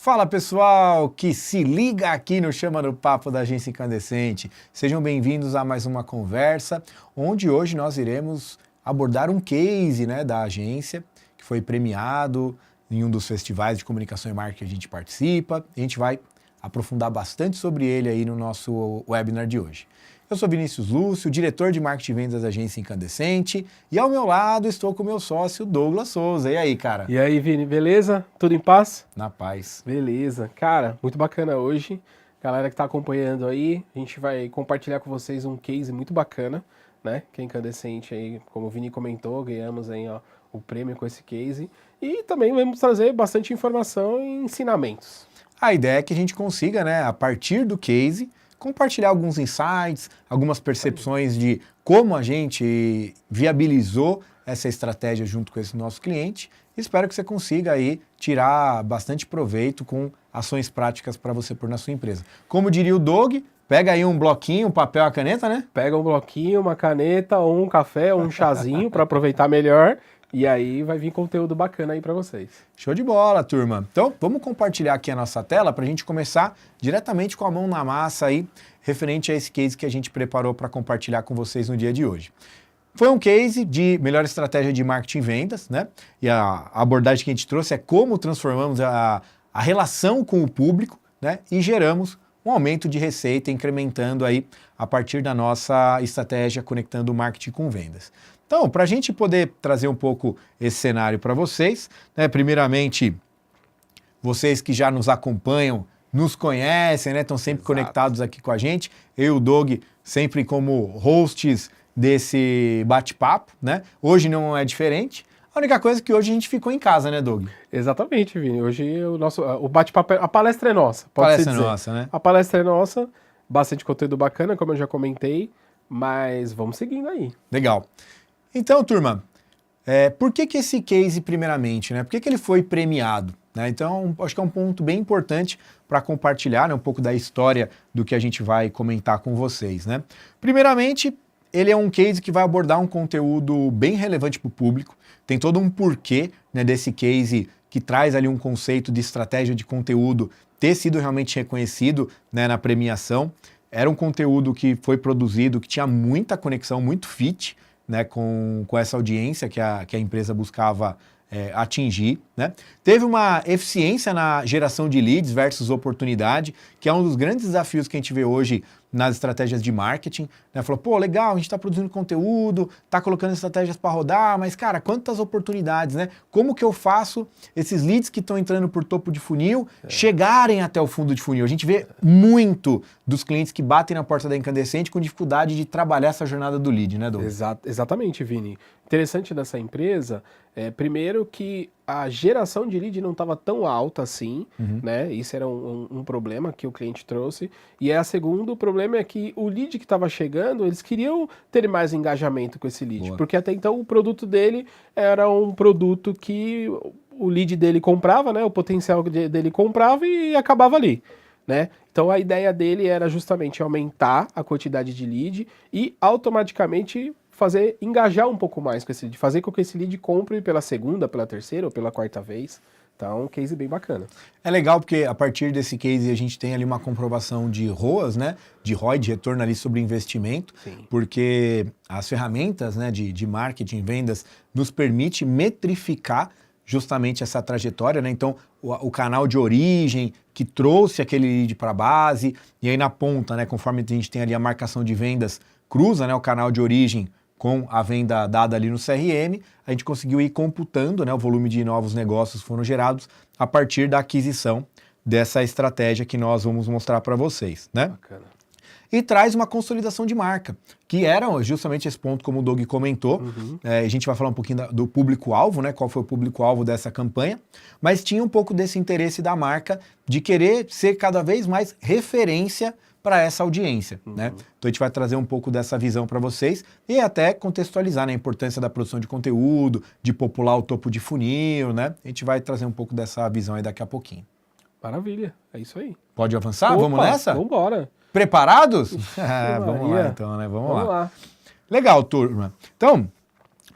Fala pessoal que se liga aqui no Chama no Papo da Agência Incandescente. Sejam bem-vindos a mais uma conversa, onde hoje nós iremos abordar um case, da agência, que foi premiado em um dos festivais de comunicação e marketing que a gente participa. A gente vai aprofundar bastante sobre ele aí no nosso webinar de hoje. Eu sou Vinícius Lúcio, diretor de marketing e vendas da Agência Incandescente, e ao meu lado estou com o meu sócio Douglas Souza. E aí, cara? E aí, Vini, beleza? Tudo em paz? Na paz. Beleza. Cara, muito bacana hoje. Galera que tá acompanhando aí, a gente vai compartilhar com vocês um case muito bacana, né? Que é Incandescente aí, como o Vini comentou, ganhamos aí, ó, o prêmio com esse case. E também vamos trazer bastante informação e ensinamentos. A ideia é que a gente consiga, a partir do case, compartilhar alguns insights, algumas percepções de como a gente viabilizou essa estratégia junto com esse nosso cliente. Espero que você consiga aí tirar bastante proveito com ações práticas para você pôr na sua empresa. Como diria o Doug, pega aí um bloquinho, um papel e a caneta, né? Pega um bloquinho, uma caneta, ou um café, ou um chazinho para aproveitar melhor. E aí vai vir conteúdo bacana aí para vocês. Show de bola, turma. Então, vamos compartilhar aqui a nossa tela para a gente começar diretamente com a mão na massa aí, referente a esse case que a gente preparou para compartilhar com vocês no dia de hoje. Foi um case de melhor estratégia de marketing e vendas, E a abordagem que a gente trouxe é como transformamos a relação com o público, E geramos um aumento de receita, incrementando aí a partir da nossa estratégia conectando o marketing com vendas. Então, para a gente poder trazer um pouco esse cenário para vocês, primeiramente, vocês que já nos acompanham, nos conhecem, estão sempre conectados aqui com a gente. Eu e o Doug sempre como hosts desse bate-papo, Hoje não é diferente. A única coisa é que hoje a gente ficou em casa, Doug? Exatamente, Vini. Hoje o bate-papo, a palestra é nossa, pode-se dizer. A palestra é nossa, A palestra é nossa, bastante conteúdo bacana, como eu já comentei, mas vamos seguindo aí. Legal. Então, turma, por que esse case primeiramente, Por que ele foi premiado? Então, acho que é um ponto bem importante para compartilhar um pouco da história do que a gente vai comentar com vocês, Primeiramente, ele é um case que vai abordar um conteúdo bem relevante para o público, tem todo um porquê desse case que traz ali um conceito de estratégia de conteúdo ter sido realmente reconhecido na premiação. Era um conteúdo que foi produzido, que tinha muita conexão, muito fit, com essa audiência que a empresa buscava atingir. Teve uma eficiência na geração de leads versus oportunidade, que é um dos grandes desafios que a gente vê hoje nas estratégias de marketing. Falou, pô, legal, a gente está produzindo conteúdo, está colocando estratégias para rodar, mas, cara, quantas oportunidades, Como que eu faço esses leads que estão entrando por topo de funil chegarem até o fundo de funil? A gente vê muito dos clientes que batem na porta da Incandescente com dificuldade de trabalhar essa jornada do lead, Douglas? Exatamente, Vini. Interessante dessa empresa, primeiro que a geração de lead não estava tão alta assim, Isso era um problema que o cliente trouxe. E a segundo, o problema é que o lead que estava chegando, eles queriam ter mais engajamento com esse lead. Boa. Porque até então o produto dele era um produto que o lead dele comprava, O potencial dele comprava e acabava ali, Então a ideia dele era justamente aumentar a quantidade de lead e automaticamente fazer engajar um pouco mais com esse lead, fazer com que esse lead compre pela segunda, pela terceira ou pela quarta vez. Então, um case bem bacana. É legal porque a partir desse case a gente tem ali uma comprovação de ROAS, de ROI, de retorno ali sobre investimento. Sim. Porque as ferramentas de marketing, vendas, nos permite metrificar justamente essa trajetória, Então, o canal de origem que trouxe aquele lead para a base, e aí na ponta, conforme a gente tem ali a marcação de vendas, cruza, o canal de origem com a venda dada ali no CRM, a gente conseguiu ir computando, o volume de novos negócios foram gerados a partir da aquisição dessa estratégia que nós vamos mostrar para vocês, Bacana. E traz uma consolidação de marca, que era justamente esse ponto, como o Doug comentou. A gente vai falar um pouquinho do público-alvo, qual foi o público-alvo dessa campanha, mas tinha um pouco desse interesse da marca de querer ser cada vez mais referência para essa audiência, Então a gente vai trazer um pouco dessa visão para vocês e até contextualizar a importância da produção de conteúdo, de popular o topo de funil, A gente vai trazer um pouco dessa visão aí daqui a pouquinho. Maravilha, é isso aí. Pode avançar? Opa, vamos nessa? Vamos embora. Preparados? Vamos lá então, Vamos lá. Legal, turma. Então,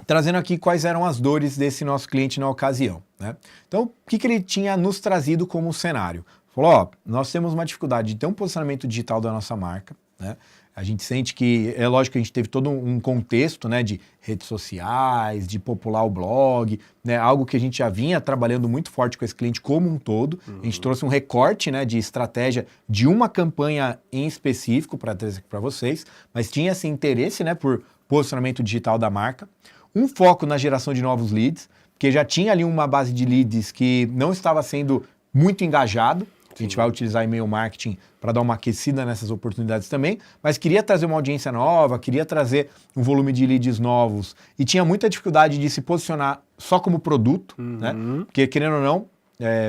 trazendo aqui quais eram as dores desse nosso cliente na ocasião, né? Então, o que ele tinha nos trazido como cenário? Falou, ó, nós temos uma dificuldade de ter um posicionamento digital da nossa marca, né? A gente sente que, é lógico que a gente teve todo um contexto, né, de redes sociais, de popular o blog, né, algo que a gente já vinha trabalhando muito forte com esse cliente como um todo. A gente trouxe um recorte, né, de estratégia de uma campanha em específico para trazer aqui para vocês, mas tinha esse interesse, né, por posicionamento digital da marca, um foco na geração de novos leads, porque já tinha ali uma base de leads que não estava sendo muito engajado. A gente vai utilizar e-mail marketing para dar uma aquecida nessas oportunidades também, mas queria trazer uma audiência nova, queria trazer um volume de leads novos e tinha muita dificuldade de se posicionar só como produto, né? Porque, querendo ou não,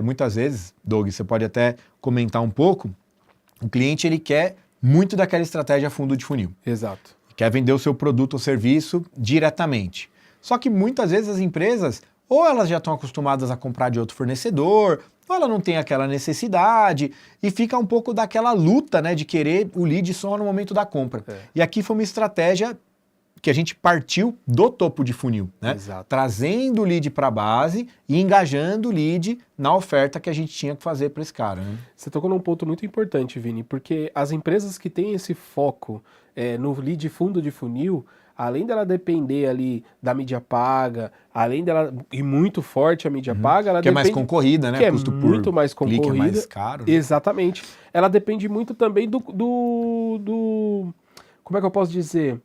muitas vezes, Doug, você pode até comentar um pouco, o cliente ele quer muito daquela estratégia fundo de funil. Exato. Quer vender o seu produto ou serviço diretamente. Só que muitas vezes as empresas, ou elas já estão acostumadas a comprar de outro fornecedor, ou ela não tem aquela necessidade, e fica um pouco daquela luta, né, de querer o lead só no momento da compra. E aqui foi uma estratégia que a gente partiu do topo de funil, né? Exato. Trazendo o lead para a base e engajando o lead na oferta que a gente tinha que fazer para esse cara, né? Você tocou num ponto muito importante, Vini, porque as empresas que têm esse foco no lead fundo de funil, além dela depender ali da mídia paga, além dela ir muito forte a mídia paga, ela que depende, é mais concorrida, né? Que Custo é muito mais concorrida, clique é mais caro. Né? Exatamente. Ela depende muito também do como é que eu posso dizer?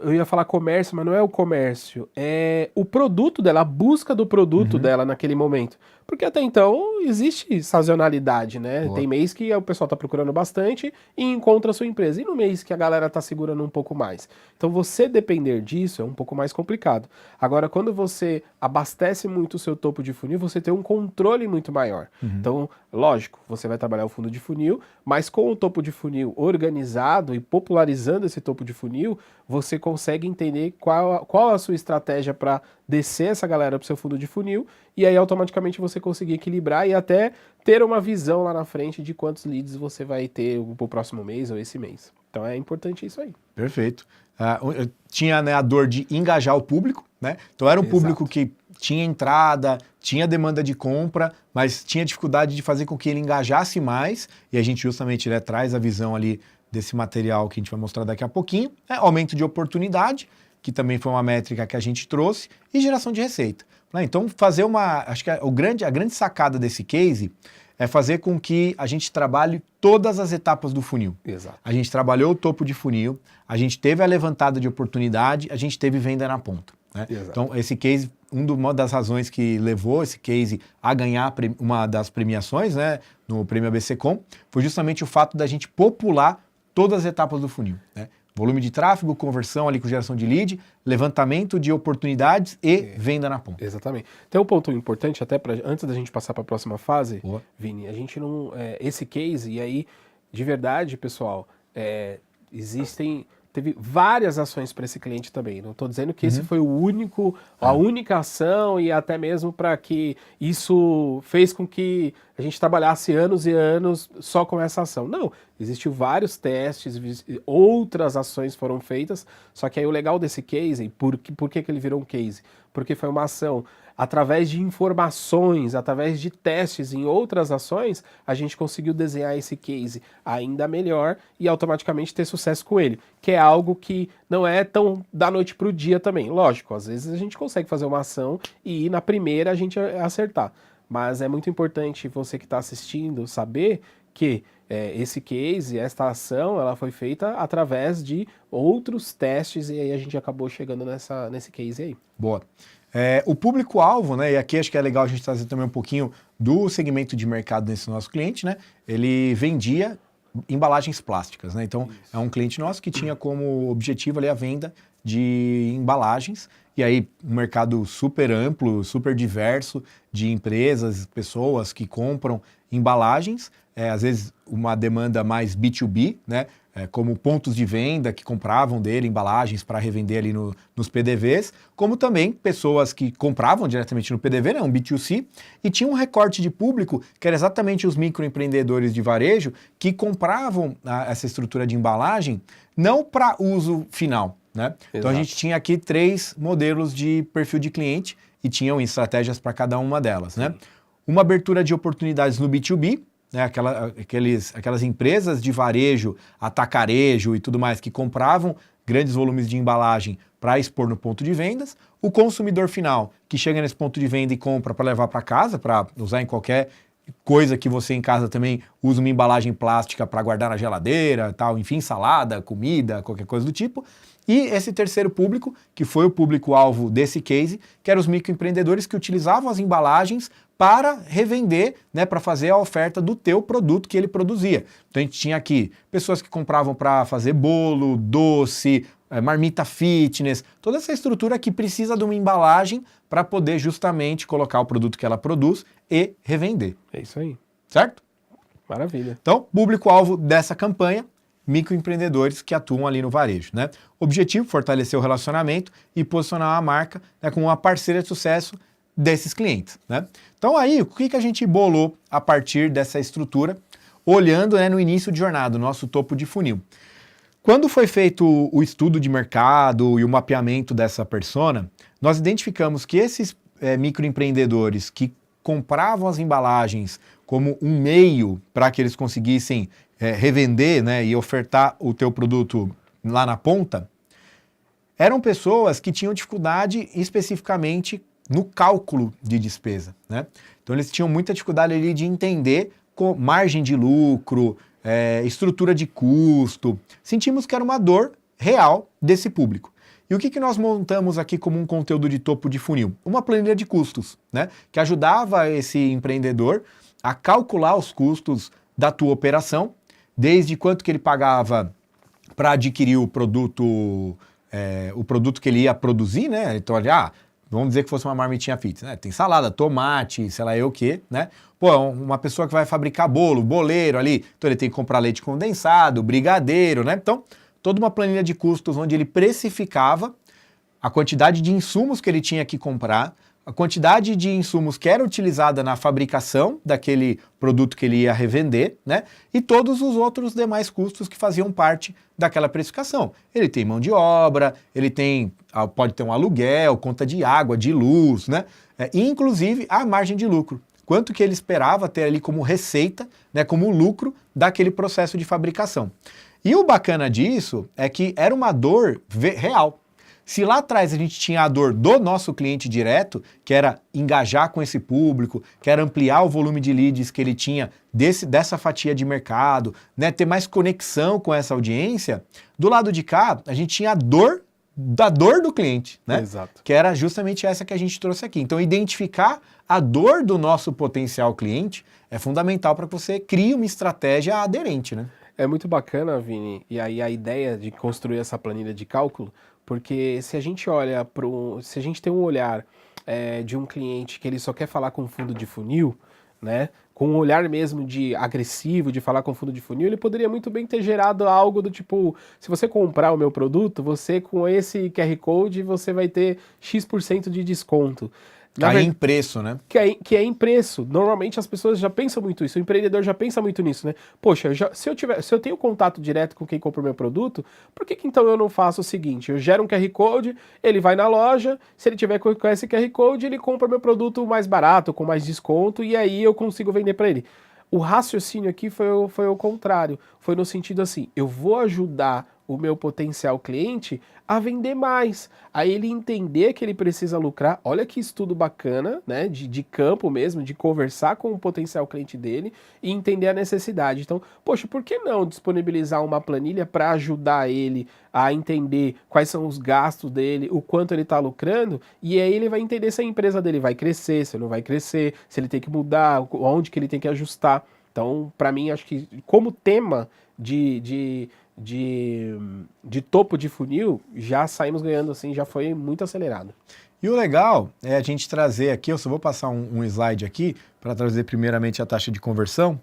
Eu ia falar comércio, mas não é o comércio, é o produto dela, a busca do produto dela naquele momento. Porque até então existe sazonalidade, né? Boa. Tem mês que o pessoal tá procurando bastante e encontra a sua empresa. E no mês que a galera tá segurando um pouco mais. Então você depender disso é um pouco mais complicado. Agora, quando você abastece muito o seu topo de funil, você tem um controle muito maior. Então, lógico, você vai trabalhar o fundo de funil, mas com o topo de funil organizado e popularizando esse topo de funil, você consegue entender qual a sua estratégia para descer essa galera para o seu fundo de funil e aí automaticamente você conseguir equilibrar e até ter uma visão lá na frente de quantos leads você vai ter pro próximo mês ou esse mês. Então é importante isso aí. Perfeito. Tinha, né, a dor de engajar o público, né? Então era um público que tinha entrada, tinha demanda de compra, mas tinha dificuldade de fazer com que ele engajasse mais e a gente justamente, né, traz a visão ali desse material que a gente vai mostrar daqui a pouquinho, aumento de oportunidade, que também foi uma métrica que a gente trouxe, e geração de receita. Então, fazer acho que a grande sacada desse case é fazer com que a gente trabalhe todas as etapas do funil. Exato. A gente trabalhou o topo de funil, a gente teve a levantada de oportunidade, a gente teve venda na ponta. Né? Então, esse case, uma das razões que levou esse case a ganhar uma das premiações, né, no Prêmio ABCcom, foi justamente o fato da gente popular todas as etapas do funil, né? Volume de tráfego, conversão ali com geração de lead, levantamento de oportunidades e venda na ponta. Exatamente. Tem um ponto importante até antes da gente passar para a próxima fase, Boa. Vini, a gente não esse case e aí de verdade, pessoal, teve várias ações para esse cliente também. Não estou dizendo que esse foi a única ação e até mesmo para que isso fez com que a gente trabalhasse anos e anos só com essa ação. Não, existiu vários testes, outras ações foram feitas, só que aí o legal desse case, por que ele virou um case? Porque foi uma ação através de informações, através de testes em outras ações, a gente conseguiu desenhar esse case ainda melhor e automaticamente ter sucesso com ele, que é algo que não é tão da noite para o dia também. Lógico, às vezes a gente consegue fazer uma ação e na primeira a gente acertar, mas é muito importante você que está assistindo saber que esse case, esta ação, ela foi feita através de outros testes e aí a gente acabou chegando nesse case aí. Boa. O público-alvo, né, e aqui acho que é legal a gente trazer também um pouquinho do segmento de mercado desse nosso cliente, né, ele vendia embalagens plásticas, né, então é um cliente nosso que tinha como objetivo ali a venda de embalagens, e aí um mercado super amplo, super diverso de empresas, pessoas que compram embalagens, às vezes uma demanda mais B2B, né, como pontos de venda que compravam dele embalagens para revender ali nos PDVs, como também pessoas que compravam diretamente no PDV, né, um B2C, e tinha um recorte de público que era exatamente os microempreendedores de varejo que compravam essa estrutura de embalagem não para uso final, né? Então Exato. a gente tinha aqui 3 modelos de perfil de cliente e tinham estratégias para cada uma delas, né? Uma abertura de oportunidades no B2B, né? Aquelas empresas de varejo, atacarejo e tudo mais que compravam grandes volumes de embalagem para expor no ponto de vendas. O consumidor final, que chega nesse ponto de venda e compra para levar para casa, para usar em qualquer coisa que você em casa também usa uma embalagem plástica para guardar na geladeira, tal, enfim, salada, comida, qualquer coisa do tipo. E esse terceiro público, que foi o público-alvo desse case, que eram os microempreendedores que utilizavam as embalagens para revender, né, para fazer a oferta do teu produto que ele produzia. Então a gente tinha aqui pessoas que compravam para fazer bolo, doce, marmita fitness, toda essa estrutura que precisa de uma embalagem para poder justamente colocar o produto que ela produz e revender. É isso aí. Certo? Maravilha. Então, público-alvo dessa campanha, microempreendedores que atuam ali no varejo, né? Objetivo, fortalecer o relacionamento e posicionar a marca, né, como uma parceira de sucesso desses clientes, né? Então aí, o que a gente bolou a partir dessa estrutura, olhando, né, no início de jornada, o nosso topo de funil. Quando foi feito o estudo de mercado e o mapeamento dessa persona, nós identificamos que esses microempreendedores que compravam as embalagens como um meio para que eles conseguissem revender, né, e ofertar o teu produto lá na ponta, eram pessoas que tinham dificuldade especificamente no cálculo de despesa, né? Então eles tinham muita dificuldade ali de entender margem de lucro, estrutura de custo. Sentimos que era uma dor real desse público. E o que nós montamos aqui como um conteúdo de topo de funil? Uma planilha de custos, né? Que ajudava esse empreendedor a calcular os custos da tua operação, desde quanto que ele pagava para adquirir o produto que ele ia produzir, né? Então, vamos dizer que fosse uma marmitinha fitness, né? Tem salada, tomate, sei lá eu o quê, né? Pô, uma pessoa que vai fabricar bolo, boleiro ali, então ele tem que comprar leite condensado, brigadeiro, né? Então, toda uma planilha de custos onde ele precificava a quantidade de insumos que ele tinha que comprar, a quantidade de insumos que era utilizada na fabricação daquele produto que ele ia revender, né? E todos os outros demais custos que faziam parte daquela precificação. Ele tem mão de obra, pode ter um aluguel, conta de água, de luz, né? E inclusive a margem de lucro. Quanto que ele esperava ter ali como receita, né, como lucro daquele processo de fabricação. E o bacana disso é que era uma dor real. Se lá atrás a gente tinha a dor do nosso cliente direto, que era engajar com esse público, que era ampliar o volume de leads que ele tinha dessa fatia de mercado, né, ter mais conexão com essa audiência, do lado de cá a gente tinha a dor da dor do cliente, né? Exato. Que era justamente essa que a gente trouxe aqui. Então, identificar a dor do nosso potencial cliente é fundamental para que você crie uma estratégia aderente, né? É muito bacana, Vini, e aí a ideia de construir essa planilha de cálculo, porque se a gente olha se a gente tem um olhar de um cliente que ele só quer falar com fundo de funil, né, com um olhar mesmo de agressivo, de falar com fundo de funil, ele poderia muito bem ter gerado algo do tipo, se você comprar o meu produto, você com esse QR Code, você vai ter X% de desconto. Cair em preço, né? Que é em preço. Normalmente as pessoas já pensam muito isso, o empreendedor já pensa muito nisso, né? Poxa, se eu tenho contato direto com quem compra o meu produto, por que então eu não faço o seguinte? Eu gero um QR Code, ele vai na loja, se ele tiver com esse QR Code, ele compra meu produto mais barato, com mais desconto, e aí eu consigo vender para ele. O raciocínio aqui foi o contrário. Foi no sentido assim, eu vou ajudar o meu potencial cliente a vender mais, a ele entender que ele precisa lucrar. Olha que estudo bacana, né, de campo mesmo, de conversar com o potencial cliente dele e entender a necessidade. Então, poxa, por que não disponibilizar uma planilha para ajudar ele a entender quais são os gastos dele, o quanto ele está lucrando, e aí ele vai entender se a empresa dele vai crescer, se não vai crescer, se ele tem que mudar, onde que ele tem que ajustar. Então, para mim, acho que como tema de topo de funil, já saímos ganhando assim, já foi muito acelerado. E o legal é a gente trazer aqui, eu só vou passar um slide aqui para trazer primeiramente a taxa de conversão.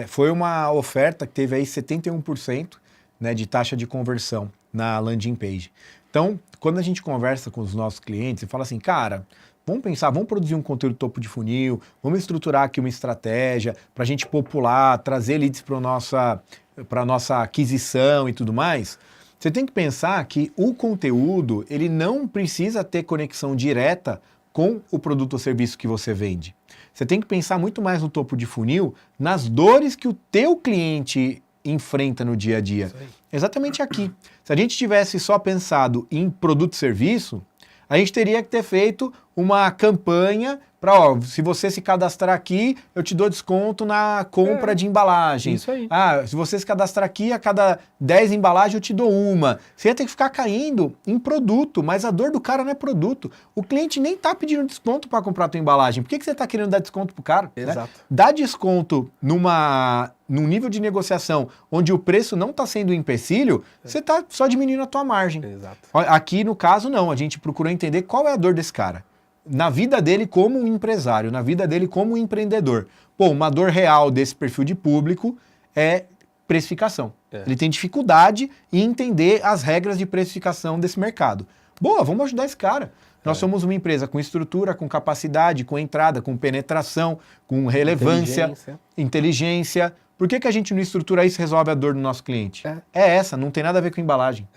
Foi uma oferta que teve aí 71%, né, de taxa de conversão na landing page. Então, quando a gente conversa com os nossos clientes e fala assim, cara, vamos pensar, vamos produzir um conteúdo topo de funil, vamos estruturar aqui uma estratégia para a gente popular, trazer leads para a nossa aquisição e tudo mais, Você tem que pensar que o conteúdo, ele não precisa ter conexão direta com o produto ou serviço que você vende. Você tem que pensar muito mais no topo de funil, nas dores que o teu cliente enfrenta no dia a dia. Exatamente aqui. Se a gente tivesse só pensado em produto e serviço, a gente teria que ter feito uma campanha para, ó, se você se cadastrar aqui, eu te dou desconto na compra de embalagem. Isso aí. Ah, se você se cadastrar aqui, a cada 10 embalagens eu te dou uma. Você ia ter que ficar caindo em produto, mas a dor do cara não é produto. O cliente nem tá pedindo desconto para comprar a tua embalagem. Por que você tá querendo dar desconto pro cara? Exato. Né? Dar desconto num nível de negociação onde o preço não está sendo um empecilho, você está só diminuindo a tua margem. Exato. Aqui, no caso, não. A gente procurou entender qual é a dor desse cara. Na vida dele como um empresário, na vida dele como um empreendedor. Pô, uma dor real desse perfil de público é precificação. Ele tem dificuldade em entender as regras de precificação desse mercado. Boa, vamos ajudar esse cara. Nós somos uma empresa com estrutura, com capacidade, com entrada, com penetração, com relevância, inteligência. Por que a gente não estrutura isso e resolve a dor do nosso cliente? É essa, não tem nada a ver com embalagem.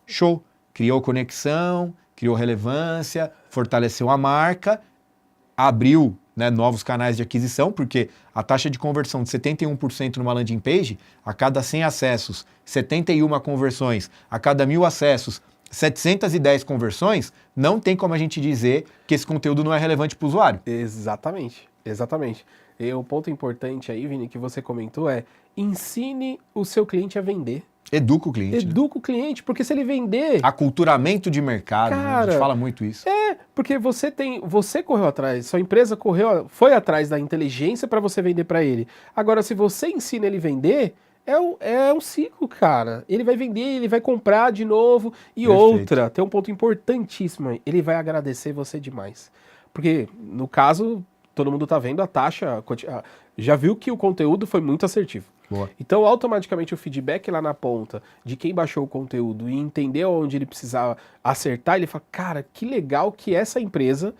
Show. Criou conexão, criou relevância, fortaleceu a marca, abriu, né, novos canais de aquisição, porque a taxa de conversão de 71% numa landing page, a cada 100 acessos, 71 conversões, a cada 1.000 acessos, 710 conversões, não tem como a gente dizer que esse conteúdo não é relevante para o usuário. Exatamente, exatamente. E o ponto importante aí, Vini, que você comentou é: ensine o seu cliente a vender. Educa o cliente. Educa o cliente, porque se ele vender... Aculturamento de mercado, cara, né? A gente fala muito isso. Porque você correu atrás, sua empresa foi atrás da inteligência para você vender para ele. Agora, se você ensina ele a vender, é um ciclo, cara. Ele vai vender, ele vai comprar de novo. E Perfeito. outra, tem um ponto importantíssimo aí, ele vai agradecer você demais. Porque, no caso, todo mundo tá vendo a taxa, já viu que o conteúdo foi muito assertivo. Boa. Então, automaticamente, o feedback lá na ponta de quem baixou o conteúdo e entendeu onde ele precisava acertar, ele fala, cara, que legal que essa empresa,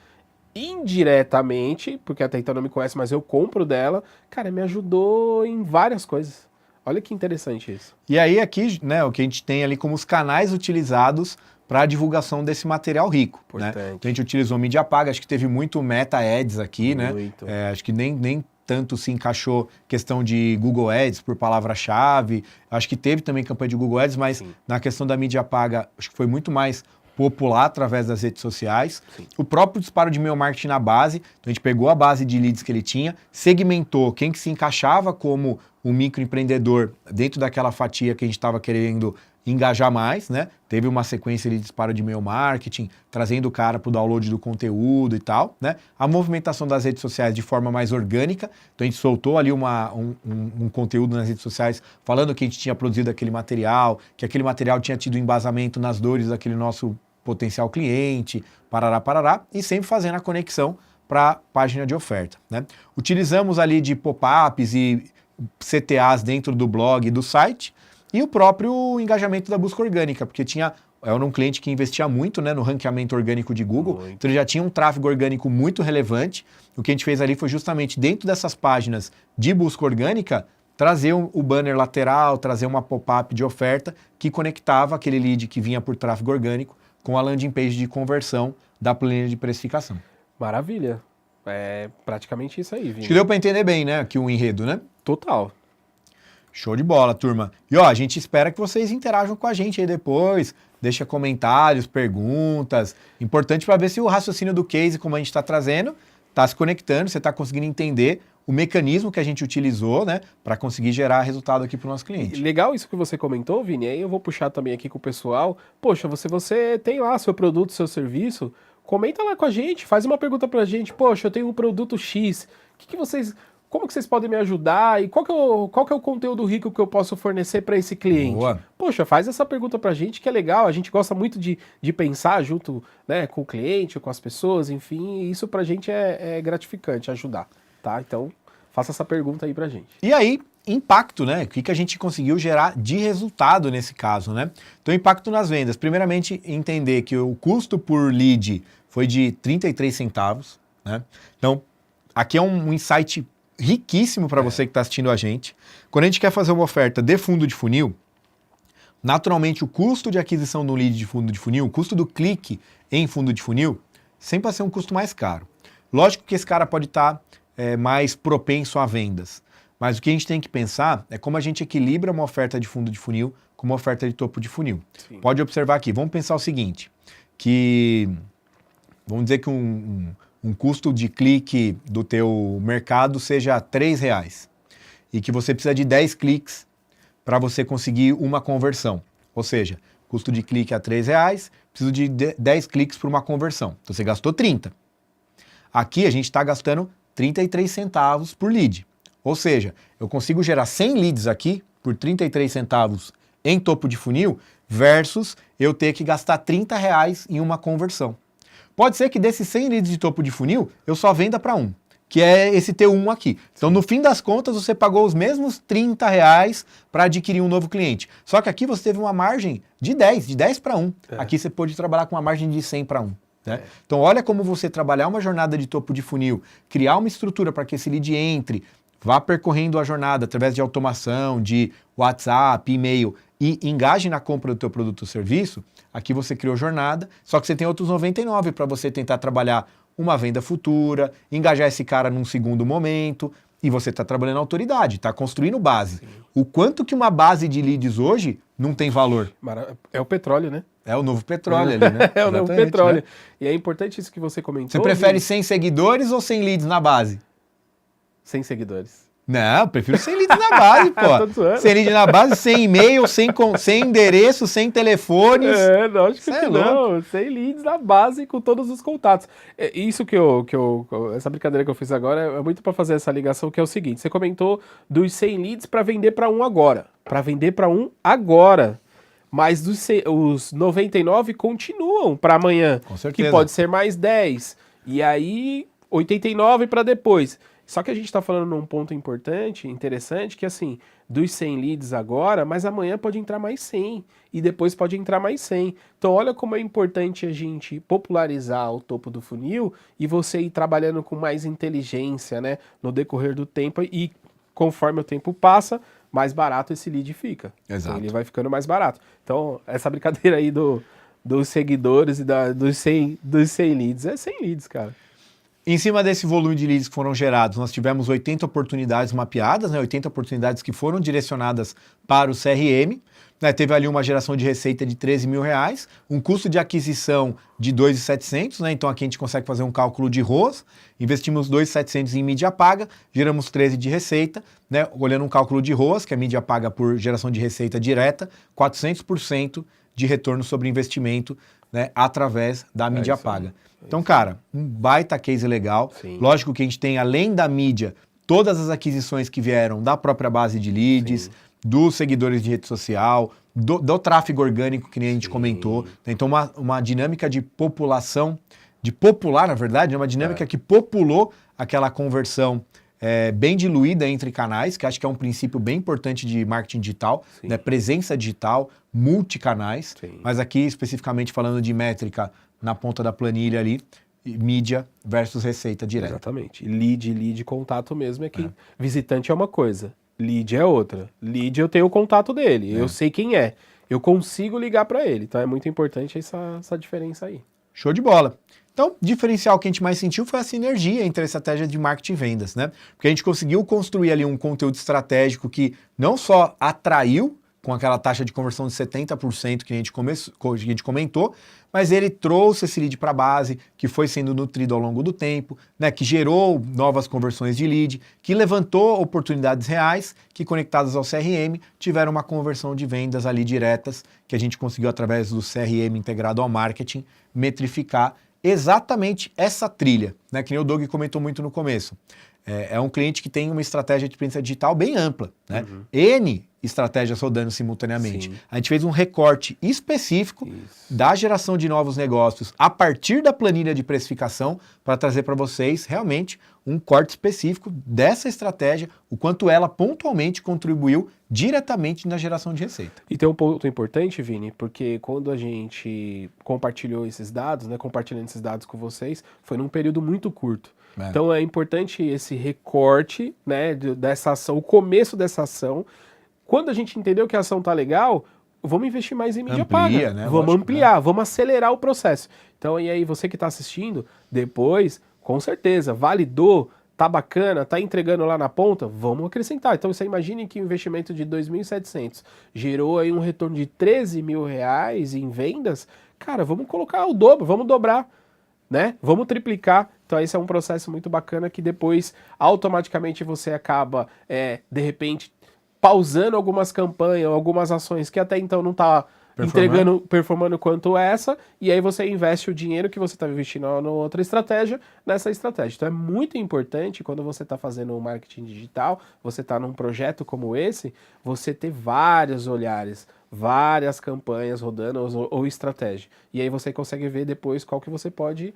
indiretamente, porque até então não me conhece, mas eu compro dela, cara, me ajudou em várias coisas. Olha que interessante isso. E aí aqui, né, o que a gente tem ali como os canais utilizados para a divulgação desse material rico. Né? Então a gente utilizou mídia paga, acho que teve muito Meta Ads aqui, muito. Né? Acho que nem tanto se encaixou questão de Google Ads por palavra-chave. Acho que teve também campanha de Google Ads, mas na questão da mídia paga, acho que foi muito mais popular através das redes sociais. Sim. O próprio disparo de e-mail marketing na base, então a gente pegou a base de leads que ele tinha, segmentou quem que se encaixava como um microempreendedor dentro daquela fatia que a gente estava querendo engajar mais, né? Teve uma sequência de disparo de e-mail marketing, trazendo o cara para o download do conteúdo e tal, né? A movimentação das redes sociais de forma mais orgânica, então a gente soltou ali um conteúdo nas redes sociais falando que a gente tinha produzido aquele material, que aquele material tinha tido embasamento nas dores daquele nosso potencial cliente, parará, e sempre fazendo a conexão para a página de oferta, né? Utilizamos ali de pop-ups e CTAs dentro do blog e do site, e o próprio engajamento da busca orgânica, porque era um cliente que investia muito, né, no ranqueamento orgânico de Google, então ele já tinha um tráfego orgânico muito relevante. O que a gente fez ali foi justamente dentro dessas páginas de busca orgânica, trazer o banner lateral, trazer uma pop-up de oferta que conectava aquele lead que vinha por tráfego orgânico com a landing page de conversão da planilha de precificação. Maravilha. É praticamente isso aí, Vini. Acho que deu para entender bem, né, aqui o enredo, né? Total. Show de bola, turma. E ó, a gente espera que vocês interajam com a gente aí depois, deixa comentários, perguntas. Importante para ver se o raciocínio do case, como a gente está trazendo, está se conectando, você está conseguindo entender o mecanismo que a gente utilizou, né, para conseguir gerar resultado aqui para o nosso cliente. Legal isso que você comentou, Vini, aí eu vou puxar também aqui com o pessoal. Poxa, você tem lá seu produto, seu serviço, comenta lá com a gente, faz uma pergunta para a gente. Poxa, eu tenho um produto X, como que vocês podem me ajudar e qual que é o conteúdo rico que eu posso fornecer para esse cliente? Boa. Poxa, faz essa pergunta pra gente que é legal, a gente gosta muito de pensar junto, né, com o cliente, com as pessoas, enfim, e isso pra gente é gratificante, ajudar, tá? Então, faça essa pergunta aí pra gente. E aí, impacto, né? O que a gente conseguiu gerar de resultado nesse caso, né? Então, impacto nas vendas. Primeiramente, entender que o custo por lead foi de 33 centavos, né? Então, aqui é um insight riquíssimo para você que está assistindo a gente. Quando a gente quer fazer uma oferta de fundo de funil, naturalmente o custo de aquisição do lead de fundo de funil, o custo do clique em fundo de funil, sempre vai ser um custo mais caro. Lógico que esse cara pode estar mais propenso a vendas, mas o que a gente tem que pensar é como a gente equilibra uma oferta de fundo de funil com uma oferta de topo de funil. Sim. Pode observar aqui, vamos pensar o seguinte, que vamos dizer que um custo de clique do teu mercado seja R$3 e que você precisa de 10 cliques para você conseguir uma conversão. Ou seja, custo de clique é R$3, preciso de 10 cliques para uma conversão. Então você gastou 30. Aqui a gente está gastando 33 centavos por lead. Ou seja, eu consigo gerar 100 leads aqui por 33 centavos em topo de funil versus eu ter que gastar R$30 em uma conversão. Pode ser que desses 100 leads de topo de funil eu só venda para um, que é esse T1 aqui. Então, no fim das contas, você pagou os mesmos R$30 para adquirir um novo cliente. Só que aqui você teve uma margem de 10 para 1. Aqui você pode trabalhar com uma margem de 100 para 1. Né? Então, olha como você trabalhar uma jornada de topo de funil, criar uma estrutura para que esse lead entre, vá percorrendo a jornada através de automação, de WhatsApp, e-mail e engaje na compra do teu produto ou serviço. Aqui você criou jornada, só que você tem outros 99 para você tentar trabalhar uma venda futura, engajar esse cara num segundo momento, e você está trabalhando autoridade, está construindo base. Sim. O quanto que uma base de leads hoje não tem valor? É o petróleo, né? É o novo petróleo ali, né? É o novo petróleo. Né? E é importante isso que você comentou. Você prefere 100 seguidores ou 100 leads na base? 100 seguidores. Não, eu prefiro 100 leads na base, pô. 100 leads na base, 100 e-mail, 100 endereço, 100 telefones. Lógico que não. 100 leads na base com todos os contatos. Isso essa brincadeira que eu fiz agora é muito para fazer essa ligação, que é o seguinte. Você comentou dos 100 leads para vender para um agora. Para vender para um agora. Mas os 99 continuam para amanhã. Com certeza. Que pode ser mais 10. E aí, 89 para depois. Só que a gente está falando num ponto importante, interessante, que assim, dos 100 leads agora, mas amanhã pode entrar mais 100 e depois pode entrar mais 100. Então olha como é importante a gente popularizar o topo do funil e você ir trabalhando com mais inteligência, né, no decorrer do tempo, e conforme o tempo passa, mais barato esse lead fica. Exato. Então ele vai ficando mais barato. Então essa brincadeira aí dos seguidores e dos 100 leads é 100 leads, cara. Em cima desse volume de leads que foram gerados, nós tivemos 80 oportunidades mapeadas, né? 80 oportunidades que foram direcionadas para o CRM. Né? Teve ali uma geração de receita de R$13 mil, um custo de aquisição de 2.700, né? Então aqui a gente consegue fazer um cálculo de ROAS. Investimos 2.700 em mídia paga, geramos 13 de receita, né? Olhando um cálculo de ROAS, que é mídia paga por geração de receita direta, 400% de retorno sobre investimento, né? Através da mídia paga. Então, cara, um baita case legal. Sim. Lógico que a gente tem, além da mídia, todas as aquisições que vieram da própria base de leads, sim, dos seguidores de rede social, do tráfego orgânico, que nem a gente, sim, comentou. Então, uma dinâmica de população, de popular, na verdade, uma dinâmica que populou aquela conversão bem diluída entre canais, que acho que é um princípio bem importante de marketing digital, né? Presença digital, multicanais, sim, mas aqui especificamente falando de métrica na ponta da planilha ali, mídia versus receita direta. Exatamente. Lead, contato mesmo, é que visitante é uma coisa, lead é outra. Lead eu tenho o contato dele, eu sei quem é, eu consigo ligar para ele, então é muito importante essa diferença aí. Show de bola. Então, o diferencial que a gente mais sentiu foi a sinergia entre a estratégia de marketing e vendas, né? Porque a gente conseguiu construir ali um conteúdo estratégico que não só atraiu, com aquela taxa de conversão de 70% que a gente comentou, mas ele trouxe esse lead para a base, que foi sendo nutrido ao longo do tempo, né, que gerou novas conversões de lead, que levantou oportunidades reais, que conectadas ao CRM, tiveram uma conversão de vendas ali diretas, que a gente conseguiu através do CRM integrado ao marketing, metrificar exatamente essa trilha, né, que nem o Doug comentou muito no começo. É um cliente que tem uma estratégia de experiência digital bem ampla, né? N estratégias rodando simultaneamente. Sim. A gente fez um recorte específico da geração de novos negócios a partir da planilha de precificação para trazer para vocês realmente um corte específico dessa estratégia, o quanto ela pontualmente contribuiu diretamente na geração de receita. E tem um ponto importante, Vini, porque quando a gente compartilhou esses dados, né, compartilhando esses dados com vocês, foi num período muito curto. Então é importante esse recorte, né, dessa ação, o começo dessa ação. Quando a gente entendeu que a ação tá legal, vamos investir mais em mídia Amplia, paga. né? Vamos Lógico, ampliar, vamos acelerar o processo. Então, e aí, você que está assistindo, depois, com certeza, validou, tá bacana, tá entregando lá na ponta, vamos acrescentar. Então, você imagine que o investimento de 2.700 gerou aí um retorno de 13 mil reais em vendas. Cara, vamos colocar o dobro, vamos dobrar, né? Vamos triplicar. Então, esse é um processo muito bacana que depois, automaticamente, você acaba, de repente, pausando algumas campanhas, algumas ações que até então não está performando quanto essa, e aí você investe o dinheiro que você está investindo na outra estratégia, nessa estratégia. Então é muito importante quando você está fazendo um marketing digital, você está num projeto como esse, você ter vários olhares, várias campanhas rodando ou estratégia. E aí você consegue ver depois qual que você pode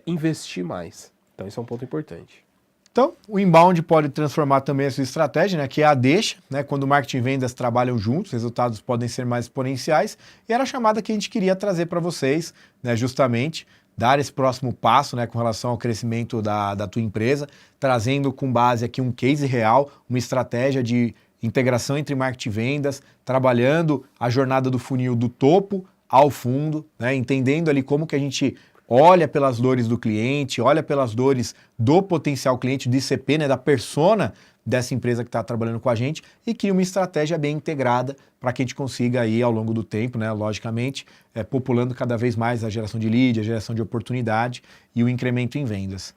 investir mais. Então isso é um ponto importante. Então, o inbound pode transformar também a sua estratégia, né, que é a deixa, né, quando o marketing e vendas trabalham juntos, resultados podem ser mais exponenciais, e era a chamada que a gente queria trazer para vocês, né, justamente, dar esse próximo passo, né, com relação ao crescimento da tua empresa, trazendo com base aqui um case real, uma estratégia de integração entre marketing e vendas, trabalhando a jornada do funil do topo ao fundo, né, entendendo ali como que a gente olha pelas dores do cliente, olha pelas dores do potencial cliente, do ICP, né, da persona dessa empresa que está trabalhando com a gente e cria uma estratégia bem integrada para que a gente consiga aí ao longo do tempo, né, logicamente, populando cada vez mais a geração de lead, a geração de oportunidade e o incremento em vendas.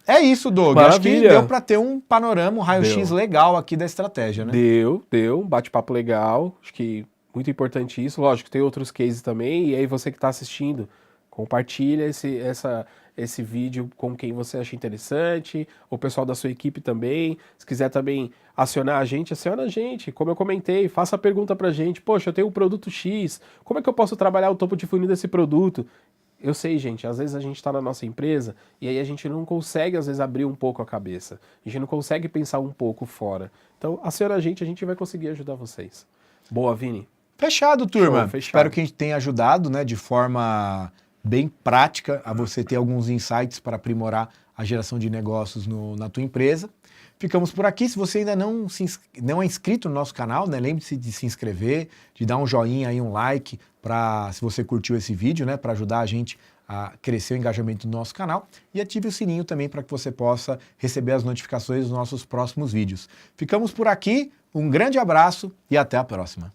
É isso, Doug. Maravilha. Acho que deu para ter um panorama, um raio-x legal aqui da estratégia, né? Deu, um bate-papo legal, acho que muito importante isso. Lógico, tem outros cases também, e aí você que está assistindo, compartilha esse vídeo com quem você acha interessante, o pessoal da sua equipe também. Se quiser também acionar a gente, aciona a gente. Como eu comentei, faça a pergunta pra gente. Poxa, eu tenho um produto X, como é que eu posso trabalhar o topo de funil desse produto? Eu sei, gente, às vezes a gente está na nossa empresa e aí a gente não consegue, às vezes, abrir um pouco a cabeça. A gente não consegue pensar um pouco fora. Então, aciona a gente vai conseguir ajudar vocês. Boa, Vini. Fechado, turma. Show, fechado. Espero que a gente tenha ajudado, né, de forma bem prática a você ter alguns insights para aprimorar a geração de negócios na tua empresa. Ficamos por aqui. Se você ainda não é inscrito no nosso canal, né, lembre-se de se inscrever, de dar um joinha aí, um like, se você curtiu esse vídeo, né, para ajudar a gente a crescer o engajamento do nosso canal, e ative o sininho também para que você possa receber as notificações dos nossos próximos vídeos. Ficamos por aqui, um grande abraço e até a próxima.